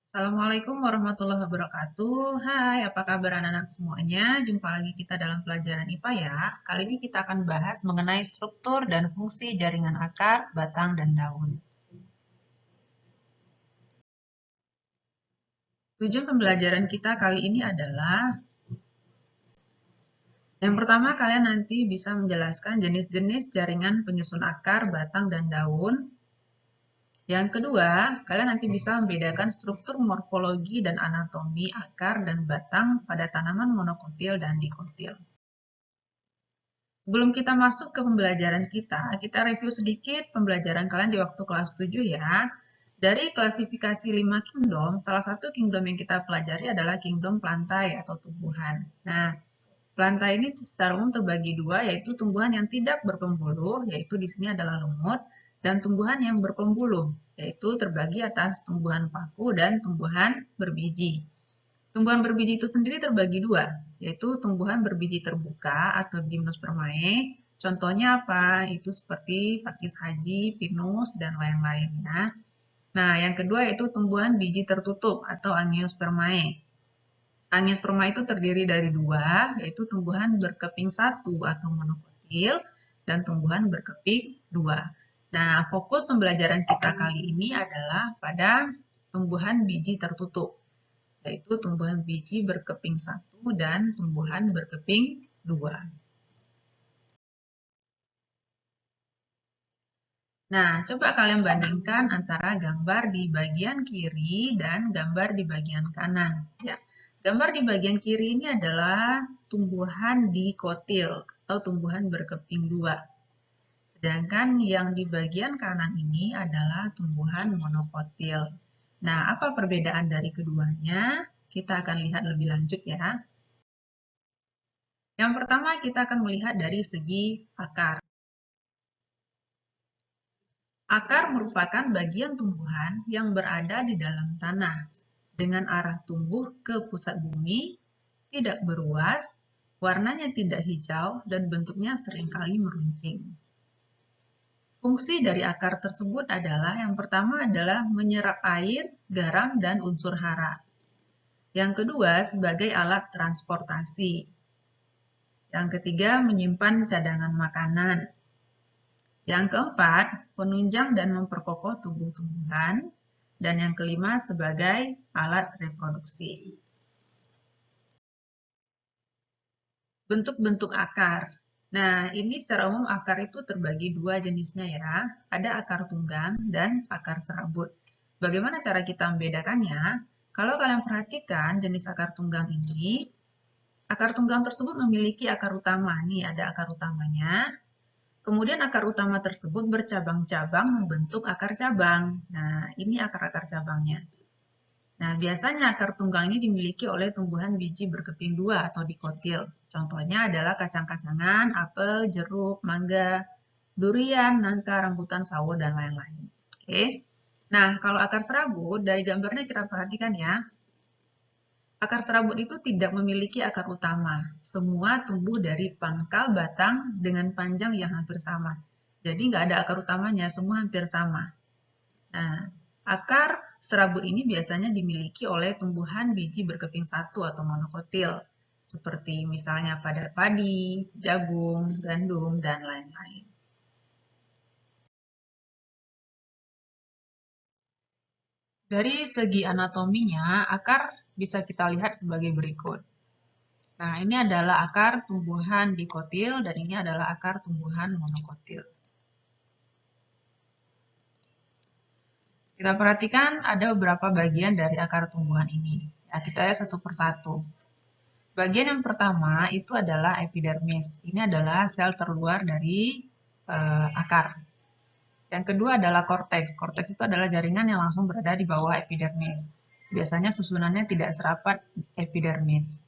Assalamualaikum warahmatullahi wabarakatuh. Hai, apa kabar anak-anak semuanya? Jumpa lagi kita dalam pelajaran IPA ya. Kali ini kita akan bahas mengenai struktur dan fungsi jaringan akar, batang, dan daun. Tujuan pembelajaran kita kali ini adalah yang pertama, kalian nanti bisa menjelaskan jenis-jenis jaringan penyusun akar, batang, dan daun. Yang kedua, kalian nanti bisa membedakan struktur morfologi dan anatomi akar dan batang pada tanaman monokotil dan dikotil. Sebelum kita masuk ke pembelajaran kita review sedikit pembelajaran kalian di waktu kelas 7 ya. Dari klasifikasi 5 kingdom, salah satu kingdom yang kita pelajari adalah kingdom plantae atau tumbuhan. Nah, plantae ini secara umum terbagi dua, yaitu tumbuhan yang tidak berpembuluh, yaitu di sini adalah lumut, dan tumbuhan yang berpembuluh, yaitu terbagi atas tumbuhan paku dan tumbuhan berbiji. Tumbuhan berbiji itu sendiri terbagi dua, yaitu tumbuhan berbiji terbuka atau gimnospermae. Contohnya apa? Itu seperti pakis haji, pinus, dan lain-lain ya. Nah, yang kedua yaitu tumbuhan biji tertutup atau angiospermae. Angiosperma itu terdiri dari dua, yaitu tumbuhan berkeping satu atau monokotil dan tumbuhan berkeping dua. Nah, fokus pembelajaran kita kali ini adalah pada tumbuhan biji tertutup, yaitu tumbuhan biji berkeping satu dan tumbuhan berkeping dua. Nah, coba kalian bandingkan antara gambar di bagian kiri dan gambar di bagian kanan. Ya, gambar di bagian kiri ini adalah tumbuhan dikotil atau tumbuhan berkeping dua. Sedangkan yang di bagian kanan ini adalah tumbuhan monokotil. Nah, apa perbedaan dari keduanya? Kita akan lihat lebih lanjut ya. Yang pertama, kita akan melihat dari segi akar. Akar merupakan bagian tumbuhan yang berada di dalam tanah, dengan arah tumbuh ke pusat bumi, tidak beruas, warnanya tidak hijau, dan bentuknya seringkali meruncing. Fungsi dari akar tersebut adalah yang pertama adalah menyerap air, garam, dan unsur hara. Yang kedua, sebagai alat transportasi. Yang ketiga, menyimpan cadangan makanan. Yang keempat, penunjang dan memperkokoh tumbuh-tumbuhan. Dan yang kelima, sebagai alat reproduksi. Bentuk-bentuk akar. Nah, ini secara umum akar itu terbagi dua jenisnya ya. Ada akar tunggang dan akar serabut. Bagaimana cara kita membedakannya? Kalau kalian perhatikan jenis akar tunggang ini, akar tunggang tersebut memiliki akar utama. Nih, ada akar utamanya. Kemudian akar utama tersebut bercabang-cabang membentuk akar cabang. Nah, ini akar-akar cabangnya. Nah, biasanya akar tunggang ini dimiliki oleh tumbuhan biji berkeping dua atau dikotil. Contohnya adalah kacang-kacangan, apel, jeruk, mangga, durian, nangka, rambutan, sawo, dan lain-lain. Oke. Nah, kalau akar serabut, dari gambarnya kita perhatikan ya. Akar serabut itu tidak memiliki akar utama. Semua tumbuh dari pangkal batang dengan panjang yang hampir sama. Jadi nggak ada akar utamanya, semua hampir sama. Nah, akar serabut ini biasanya dimiliki oleh tumbuhan biji berkeping satu atau monokotil, seperti misalnya pada padi, jagung, gandum, dan lain-lain. Dari segi anatominya, akar bisa kita lihat sebagai berikut. Nah, ini adalah akar tumbuhan dikotil dan ini adalah akar tumbuhan monokotil. Kita perhatikan ada beberapa bagian dari akar tumbuhan ini. Ya, kita lihat satu persatu. Bagian yang pertama itu adalah epidermis. Ini adalah sel terluar dari akar. Yang kedua adalah korteks. Korteks itu adalah jaringan yang langsung berada di bawah epidermis. Biasanya susunannya tidak serapat epidermis.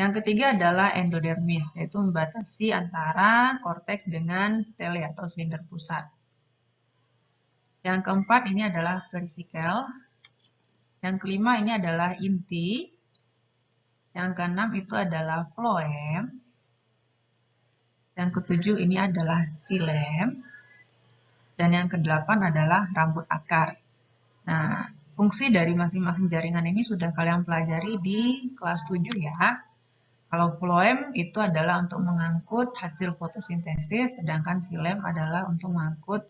Yang ketiga adalah endodermis, yaitu membatasi antara korteks dengan stele atau silinder pusat. Yang keempat ini adalah vesikel. Yang kelima ini adalah inti. Yang keenam itu adalah floem. Yang ketujuh ini adalah xilem. Dan yang kedelapan adalah rambut akar. Nah, Fungsi dari masing-masing jaringan ini sudah kalian pelajari di kelas 7 ya. Kalau floem itu adalah untuk mengangkut hasil fotosintesis, sedangkan xilem adalah untuk mengangkut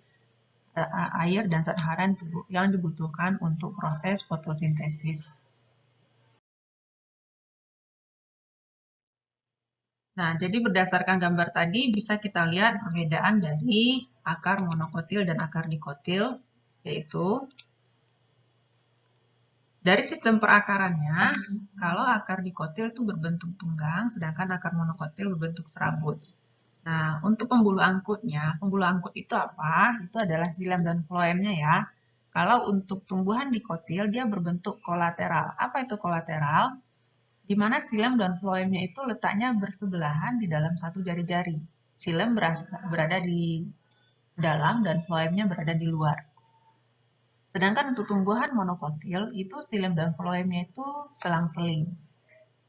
air dan zat hara yang dibutuhkan untuk proses fotosintesis. Nah, jadi berdasarkan gambar tadi bisa kita lihat perbedaan dari akar monokotil dan akar dikotil, yaitu dari sistem perakarannya, kalau akar dikotil itu berbentuk tunggang, sedangkan akar monokotil berbentuk serabut. Nah, untuk pembuluh angkut itu apa? Itu adalah xilem dan floemnya ya. Kalau untuk tumbuhan dikotil, dia berbentuk kolateral. Apa itu kolateral? Di mana xilem dan floemnya itu letaknya bersebelahan di dalam satu jari-jari. Xilem berada di dalam dan floemnya berada di luar. Sedangkan untuk tumbuhan monokotil, itu xilem dan floemnya itu selang-seling.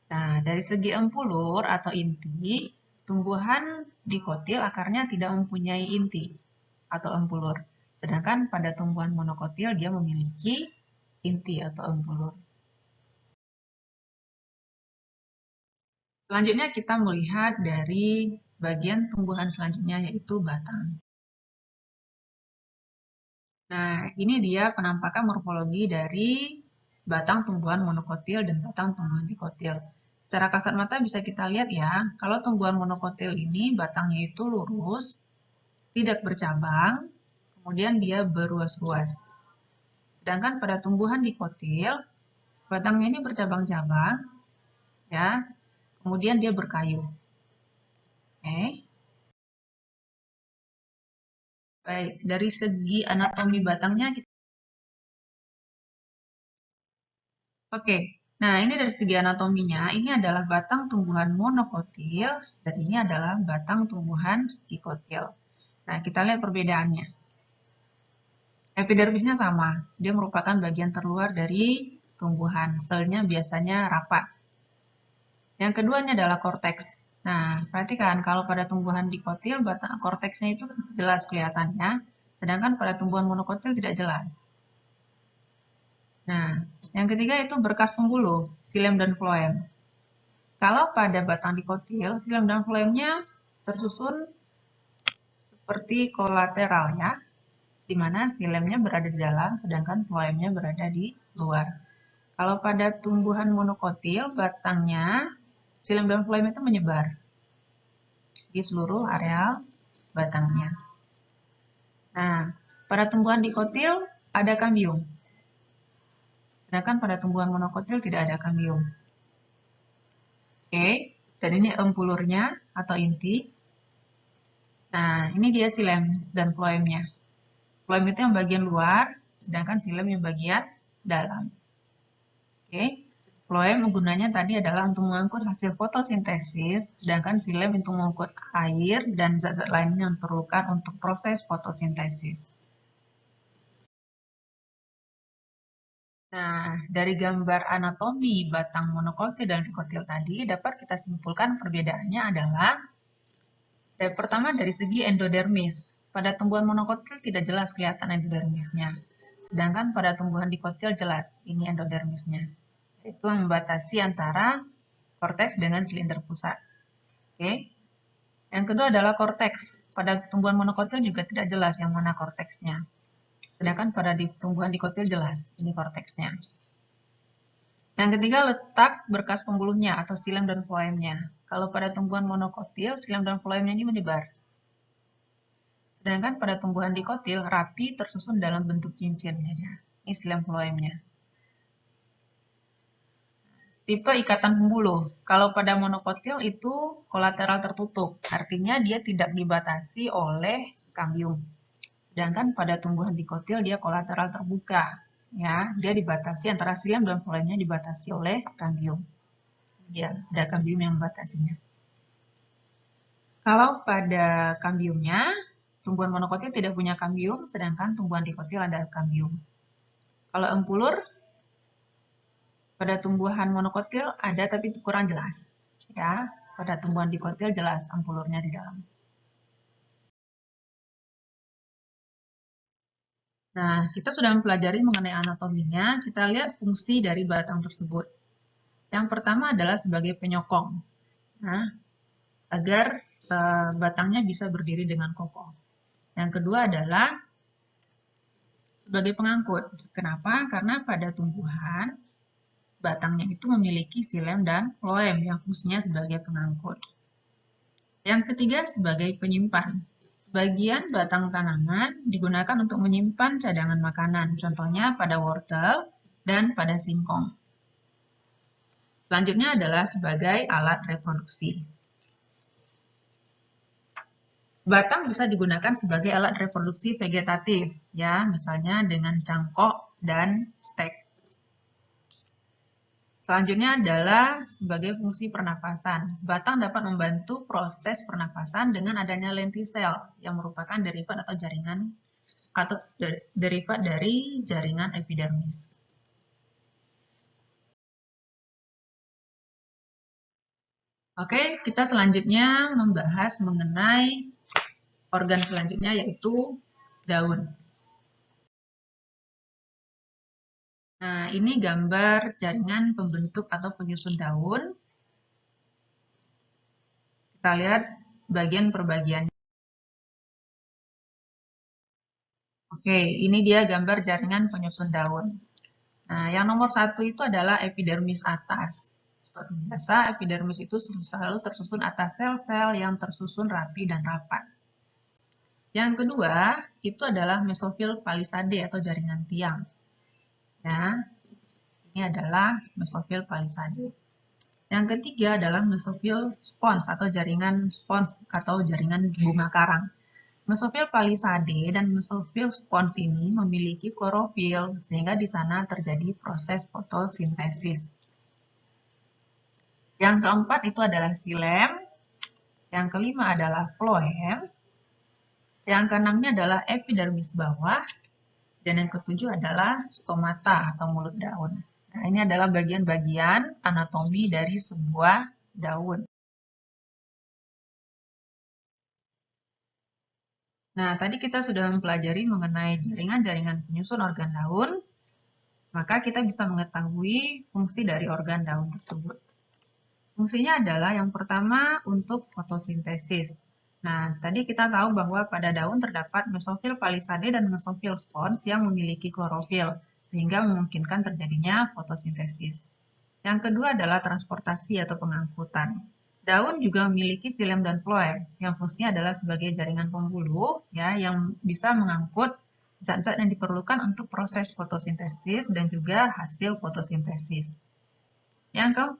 Nah, dari segi empulur atau inti, tumbuhan dikotil akarnya tidak mempunyai inti atau empulur. Sedangkan pada tumbuhan monokotil dia memiliki inti atau empulur. Selanjutnya kita melihat dari bagian tumbuhan selanjutnya yaitu batang. Nah, ini dia penampakan morfologi dari batang tumbuhan monokotil dan batang tumbuhan dikotil. Secara kasat mata bisa kita lihat ya, kalau tumbuhan monokotil ini batangnya itu lurus, tidak bercabang, kemudian dia beruas-ruas. Sedangkan pada tumbuhan dikotil, batangnya ini bercabang-cabang, ya, kemudian dia berkayu. Oke. Baik, dari segi anatomi batangnya Oke, nah ini dari segi anatominya, ini adalah batang tumbuhan monokotil, dan ini adalah batang tumbuhan dikotil. Nah, kita lihat perbedaannya. Epidermisnya sama, dia merupakan bagian terluar dari tumbuhan, selnya biasanya rapat. Yang keduanya adalah korteks. Nah, perhatikan kalau pada tumbuhan dikotil, batang korteksnya itu jelas kelihatannya, sedangkan pada tumbuhan monokotil tidak jelas. Nah, yang ketiga itu berkas pembuluh, xilem dan floem. Kalau pada batang dikotil, xilem dan floemnya tersusun seperti kolateral ya, di mana xilemnya berada di dalam, sedangkan floemnya berada di luar. Kalau pada tumbuhan monokotil, batangnya, xilem dan floem itu menyebar di seluruh areal batangnya. Nah, pada tumbuhan dikotil ada kambium, sedangkan pada tumbuhan monokotil tidak ada kambium. Oke, dan ini empulurnya atau inti. Nah, ini dia xilem dan floemnya. Floem itu yang bagian luar, sedangkan xilem yang bagian dalam. Oke, floem gunanya tadi adalah untuk mengangkut hasil fotosintesis, sedangkan xilem untuk mengangkut air dan zat-zat lain yang diperlukan untuk proses fotosintesis. Nah, dari gambar anatomi batang monokotil dan dikotil tadi, dapat kita simpulkan perbedaannya adalah pertama dari segi endodermis. Pada tumbuhan monokotil tidak jelas kelihatan endodermisnya. Sedangkan pada tumbuhan dikotil jelas, ini endodermisnya. Itu membatasi antara korteks dengan silinder pusat. Oke. Yang kedua adalah korteks. Pada tumbuhan monokotil juga tidak jelas yang mana korteksnya. Sedangkan pada tumbuhan dikotil jelas, ini korteksnya. Yang ketiga, letak berkas pembuluhnya atau xilem dan floemnya. Kalau pada tumbuhan monokotil, xilem dan floemnya ini menyebar. Sedangkan pada tumbuhan dikotil, rapi tersusun dalam bentuk cincin. Ini xilem floemnya. Tipe ikatan pembuluh. Kalau pada monokotil itu kolateral tertutup, artinya dia tidak dibatasi oleh kambium. Sedangkan pada tumbuhan dikotil dia kolateral terbuka, ya, dia dibatasi antara xilem dan floemnya dibatasi oleh kambium. Ya, ada kambium yang membatasinya. Kalau pada kambiumnya, tumbuhan monokotil tidak punya kambium, sedangkan tumbuhan dikotil ada kambium. Kalau empulur, pada tumbuhan monokotil ada tapi kurang jelas. Ya, pada tumbuhan dikotil jelas empulurnya di dalam. Nah, kita sudah mempelajari mengenai anatominya, kita lihat fungsi dari batang tersebut. Yang pertama adalah sebagai penyokong, nah, agar batangnya bisa berdiri dengan kokoh. Yang kedua adalah sebagai pengangkut. Kenapa? Karena pada tumbuhan, batangnya itu memiliki xilem dan floem yang fungsinya sebagai pengangkut. Yang ketiga sebagai penyimpan. Sebagian batang tanaman digunakan untuk menyimpan cadangan makanan, contohnya pada wortel dan pada singkong. Selanjutnya adalah sebagai alat reproduksi. Batang bisa digunakan sebagai alat reproduksi vegetatif, ya, misalnya dengan cangkok dan stek. Selanjutnya adalah sebagai fungsi pernapasan. Batang dapat membantu proses pernapasan dengan adanya lentisel yang merupakan derivat atau jaringan atau derivat dari jaringan epidermis. Oke, kita selanjutnya membahas mengenai organ selanjutnya yaitu daun. Nah, ini gambar jaringan pembentuk atau penyusun daun. Kita lihat bagian per bagian. Oke, ini dia gambar jaringan penyusun daun. Nah, yang nomor satu itu adalah epidermis atas. Seperti biasa, epidermis itu selalu tersusun atas sel-sel yang tersusun rapi dan rapat. Yang kedua, itu adalah mesofil palisade atau jaringan tiang. Ya, ini adalah mesofil palisade. Yang ketiga adalah mesofil spons atau jaringan spons atau jaringan bunga karang. Mesofil palisade dan mesofil spons ini memiliki klorofil sehingga di sana terjadi proses fotosintesis. Yang keempat itu adalah xilem, yang kelima adalah floem, yang keenamnya adalah epidermis bawah, dan yang ketujuh adalah stomata atau mulut daun. Nah, ini adalah bagian-bagian anatomi dari sebuah daun. Nah, tadi kita sudah mempelajari mengenai jaringan-jaringan penyusun organ daun, maka kita bisa mengetahui fungsi dari organ daun tersebut. Fungsinya adalah yang pertama untuk fotosintesis. Nah, tadi kita tahu bahwa pada daun terdapat mesofil palisade dan mesofil spons yang memiliki klorofil, sehingga memungkinkan terjadinya fotosintesis. Yang kedua adalah transportasi atau pengangkutan. Daun juga memiliki xilem dan floem, yang fungsinya adalah sebagai jaringan pembuluh, ya, yang bisa mengangkut zat-zat yang diperlukan untuk proses fotosintesis dan juga hasil fotosintesis. Yang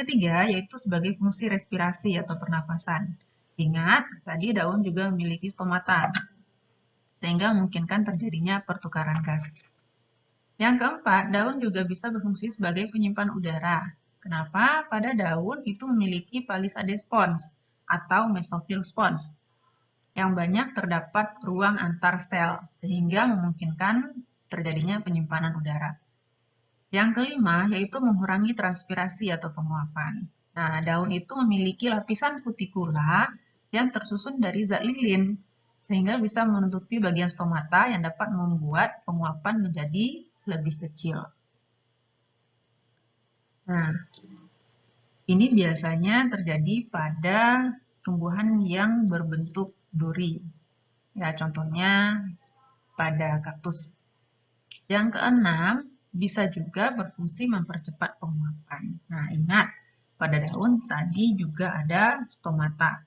ketiga yaitu sebagai fungsi respirasi atau pernapasan. Ingat, tadi daun juga memiliki stomata, sehingga memungkinkan terjadinya pertukaran gas. Yang keempat, daun juga bisa berfungsi sebagai penyimpan udara. Kenapa? Pada daun itu memiliki palisade spons atau mesofil spons yang banyak terdapat ruang antar sel, sehingga memungkinkan terjadinya penyimpanan udara. Yang kelima, yaitu mengurangi transpirasi atau penguapan. Nah, daun itu memiliki lapisan kutikula yang tersusun dari zat lilin, sehingga bisa menutupi bagian stomata yang dapat membuat penguapan menjadi lebih kecil. Nah, ini biasanya terjadi pada tumbuhan yang berbentuk duri. Ya, contohnya pada kaktus. Yang keenam, bisa juga berfungsi mempercepat penguapan. Nah, ingat, pada daun tadi juga ada stomata,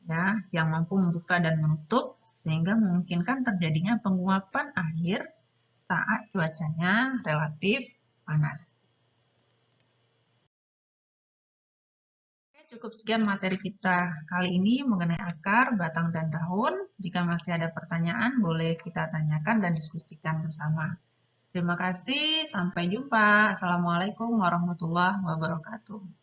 ya, yang mampu membuka dan menutup, sehingga memungkinkan terjadinya penguapan air saat cuacanya relatif panas. Cukup sekian materi kita kali ini mengenai akar, batang, dan daun. Jika masih ada pertanyaan, boleh kita tanyakan dan diskusikan bersama. Terima kasih, sampai jumpa. Assalamualaikum warahmatullahi wabarakatuh.